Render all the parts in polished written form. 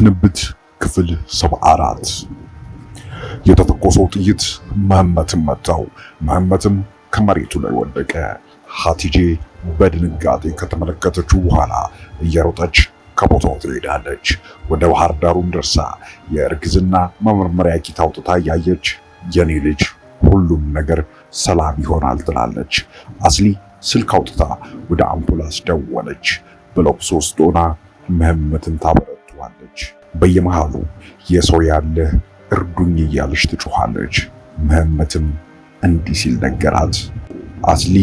ስንብት ክፍል 74 የተተኮሰው ጥይት መሐመትን መታው። መሐመትም ከመሬቱ ላይ ወደቀ። ሀቲጄ በድንጋጤ ከተመለከተችው በኋላ እየሮጠች ከቦታው ትሄዳለች። ወደ ባህር ዳሩም ደርሳ የእርግዝና መመርመሪያ ኪት አውጥታ ያየች የኔ ልጅ ሁሉም ነገር ሰላም ይሆናል ትላለች። አስሊ ስልክ አውጥታ ወደ አምቡላንስ ደወለች። በለቅሶ ውስጥ ሆና መሐመትን ታበረታዋለች። በየመሃሉ የሰው ያለ እርዱኝ እያለች ትጮኻለች። መሐመትም እንዲህ ሲል ነገራት። አስሊ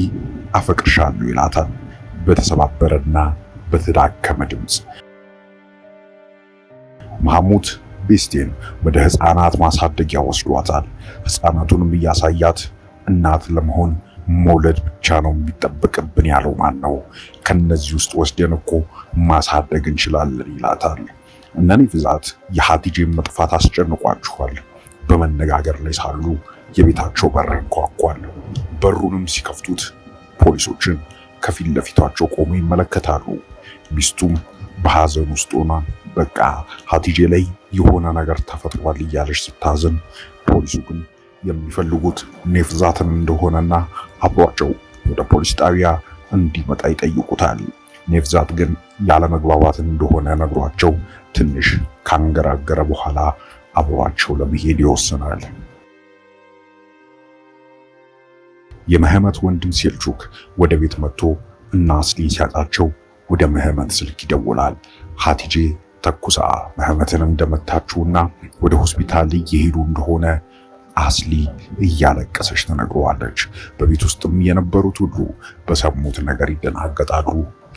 አፈቅርሻለሁ ይላታል በተሰባበረና በተዳከመ ድምፅ። ማህሙድ ቤስቴን ወደ ህፃናት ማሳደጊያ ወስዷታል። ህፃናቱንም እያሳያት እናት ለመሆን መውለድ ብቻ ነው የሚጠበቅብን ያለው ማን ነው? ከነዚህ ውስጥ ወስደን እኮ ማሳደግ እንችላለን ይላታል። እነ ኔፍዛት የሀቲጄን መጥፋት አስጨንቋቸዋል። በመነጋገር ላይ ሳሉ የቤታቸው በር ይንኳኳል። በሩንም ሲከፍቱት ፖሊሶችን ከፊት ለፊታቸው ቆሞ ይመለከታሉ። ሚስቱም በሐዘን ውስጥ ሆና በቃ ሀቲጄ ላይ የሆነ ነገር ተፈጥሯል እያለች ስታዝን፣ ፖሊሱ ግን የሚፈልጉት ኔፍዛትን እንደሆነና አብሯቸው ወደ ፖሊስ ጣቢያ እንዲመጣ ይጠይቁታል። ኔፍዛት ግን ያለመግባባትን እንደሆነ ነግሯቸው ትንሽ ካንገራገረ በኋላ አብሯቸው ለመሄድ ይወስናል። የመሐመት ወንድም ሴልቹክ ወደ ቤት መጥቶ እና አስሊን ሲያጣቸው ወደ መሐመት ስልክ ይደውላል። ሀቲጄ ተኩሳ መሐመትን እንደመታችውና ወደ ሆስፒታል እየሄዱ እንደሆነ አስሊ እያለቀሰች ትነግረዋለች። በቤት ውስጥም የነበሩት ሁሉ በሰሙት ነገር ይደናገጣሉ፣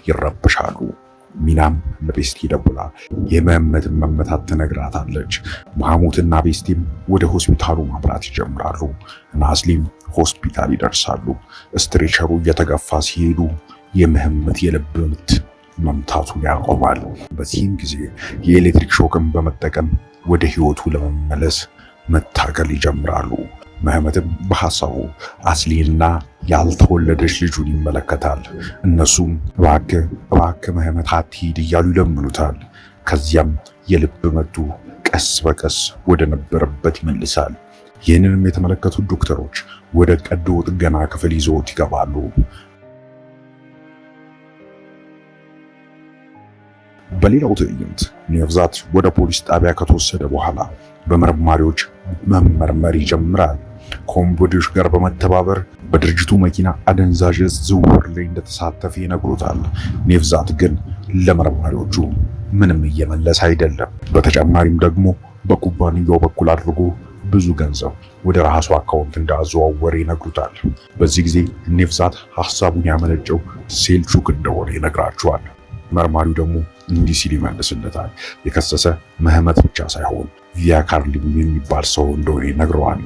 ይረበሻሉ። ሚናም ለቤስቲ ደውላ የመሐመትን መመታት ትነግራታለች። ማህሙትና ቤስቲም ወደ ሆስፒታሉ ማምራት ይጀምራሉ እና አስሊም ሆስፒታል ይደርሳሉ። ስትሬቸሩ እየተገፋ ሲሄዱ የመሐመት የልብ ምት መምታቱን ያቆማል። በዚህም ጊዜ የኤሌክትሪክ ሾክን በመጠቀም ወደ ህይወቱ ለመመለስ መታገል ይጀምራሉ። መሐመትም በሐሳቡ አስሊንና ያልተወለደች ልጁን ይመለከታል። እነሱም እባክህ መሐመት አትሂድ እያሉ ይለምኑታል። ከዚያም የልብ ምቱ ቀስ በቀስ ወደ ነበረበት ይመልሳል። ይህንንም የተመለከቱት ዶክተሮች ወደ ቀዶ ጥገና ክፍል ይዘውት ይገባሉ። በሌላው ትዕይንት ኔፍዛት ወደ ፖሊስ ጣቢያ ከተወሰደ በኋላ በመርማሪዎች መመርመር ይጀምራል። ከወንበዴዎች ጋር በመተባበር በድርጅቱ መኪና አደንዛዥ ዕፅ ዝውውር ላይ እንደተሳተፈ ይነግሩታል። ኔፍዛት ግን ለመርማሪዎቹ ምንም እየመለሰ አይደለም። በተጨማሪም ደግሞ በኩባንያው በኩል አድርጎ ብዙ ገንዘብ ወደ ራሱ አካውንት እንዳዘዋወረ ይነግሩታል። በዚህ ጊዜ ኔፍዛት ሐሳቡን ያመነጨው ሴልቹክ እንደሆነ ይነግራቸዋል። መርማሪው ደግሞ እንዲህ ሲል ይመልስለታል። የከሰሰ መሐመት ብቻ ሳይሆን ቪያካርሊም የሚባል ሰው እንደሆነ ይነግረዋል።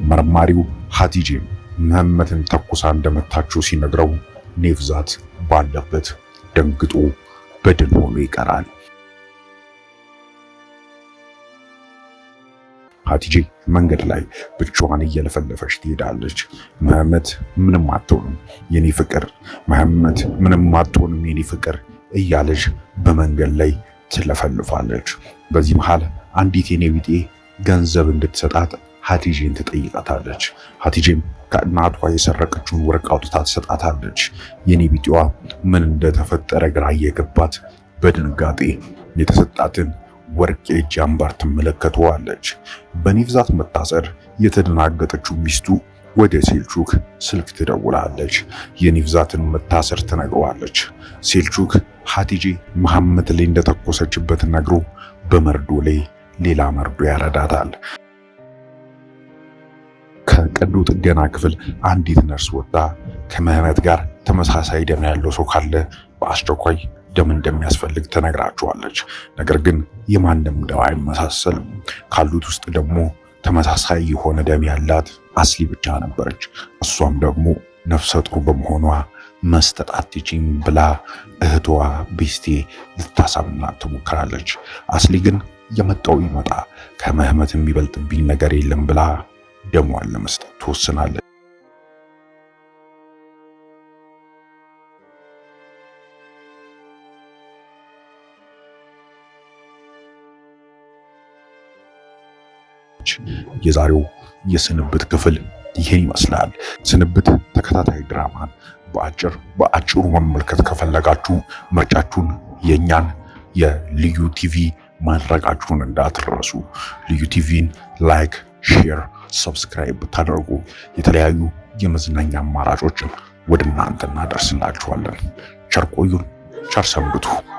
መርማሪው ሀቲጄም መሐመትን ተኩሳ እንደመታችው ሲነግረው ኔፍዛት ባለበት ደንግጦ በድን ሆኖ ይቀራል። ሀቲጄ መንገድ ላይ ብቻዋን እየለፈለፈች ትሄዳለች። መሐመት ምንም አትሆንም የኔ ፍቅር፣ መሐመት ምንም አትሆንም የኔ ፍቅር እያለች በመንገድ ላይ ትለፈልፋለች። በዚህ መሃል አንዲት የኔ ቢጤ ገንዘብ እንድትሰጣት ሀቲጄን ትጠይቃታለች። ሀቲጄም ከእናቷ የሰረቀችውን ወርቅ አውጥታ ትሰጣታለች። የኔ ቢጤዋ ምን እንደተፈጠረ ግራ እየገባት በድንጋጤ የተሰጣትን ወርቅ የእጅ አምባር ትመለከተዋለች። በኔፍዛት መታሰር የተደናገጠችው ሚስቱ ወደ ሴልቹክ ስልክ ትደውላለች። የኔፍዛትን መታሰር ትነግረዋለች። ሴልቹክ ሀቲጄ መሐመት ላይ እንደተኮሰችበት ነግሮ በመርዶ ላይ ሌላ መርዶ ያረዳታል። ከቀዶ ጥገና ክፍል አንዲት ነርስ ወጣ ከመሐመት ጋር ተመሳሳይ ደም ያለው ሰው ካለ በአስቸኳይ ደም እንደሚያስፈልግ ትነግራቸዋለች። ነገር ግን የማንም ደም አይመሳሰልም። ካሉት ውስጥ ደግሞ ተመሳሳይ የሆነ ደም ያላት አስሊ ብቻ ነበረች። እሷም ደግሞ ነፍሰ ጡር በመሆኗ መስጠት አትችይም ብላ እህቷ ቤስቴ ልታሳምናት ትሞክራለች። አስሊ ግን የመጣው ይመጣ ከመሐመት የሚበልጥብኝ ነገር የለም ብላ ደሟን ለመስጠት ትወስናለች። የዛሬው የስንብት ክፍል ይህን ይመስላል። ስንብት ተከታታይ ድራማን በአጭሩ መመልከት ከፈለጋችሁ ምርጫችሁን የኛን የልዩ ቲቪ ማድረጋችሁን እንዳትረሱ። ልዩ ቲቪን ላይክ፣ ሼር፣ ሰብስክራይብ ብታደርጉ የተለያዩ የመዝናኛ አማራጮችን ወደ እናንተ እናደርስላችኋለን። ቸር ቆዩን፣ ቸር ሰንብቱ።